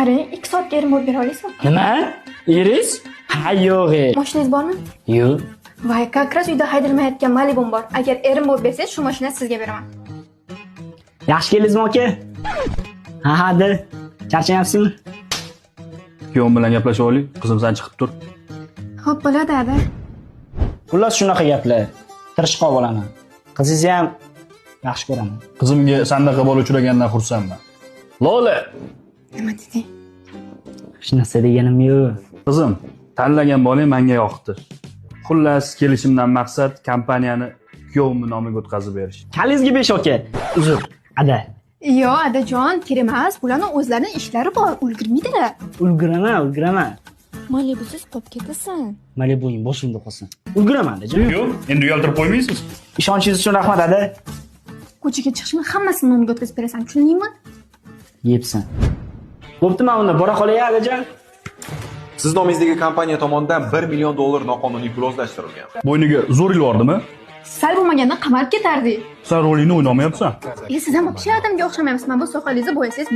Qarang, 2 soatga erim bo'lib bera olasizmi? Nima? Iris? Ha, yo'q. Mashinangiz bormi? Yo'q. Voy, kakras uyda haydalmayotgan Malibum bor. Agar erim bo'lib bersangiz, shu mashinani sizga beraman. Yaxshi keldingizmi aka? Ha, hadi. Charchayapsizmi? Kuyovim bilan gaplashib oling. Qizim san chiqib tur. Xo'p, bo'ladi, ada. Xullas shunaqa gaplar. Tirishqoq bo'laman. Qizingizni ham yaxshi ko'raman. Qizimga sandaqa bola uchragandan xursandman. Lola, Nima deding? Hech narsa deganim yo'q. qizim, tanlagan bolang menga yoqdi. Xullas, kelishimdan maqsad kompaniyani kuyovimning nomiga o'tkazib berish. Kalizga 5 aka. Uzr. Ada. Yo, adajon, kerak emas. Bularning o'zlarining ishlari bor, ulgurmaydilar. Ulguraman. Malibusiz qolib ketasan. Malibuing boshimda qolsin. Ulguraman adajon. Yo'q, endi uyaltirib qo'ymaysiz. Ishonchingiz uchun rahmat ada. Ko'chaga chiqishni hammasini nomiga o'tkazib berasan, tushundingmi? Yepsan. Bo'ptimi, unda bora qolay adajon. Siz nomingizdagi kompaniya tomonidan $1 million noqonuniy pul o'zlashtirilgan. Bo'yniga zo'r yordimi? Sal bo'lmaganda qamalib ketardik. Sen rolingni o'ynamayapsan. Siz ham o'xshay odamga o'xshamayapsiz. Mana bu soqolingizni bo'yasangiz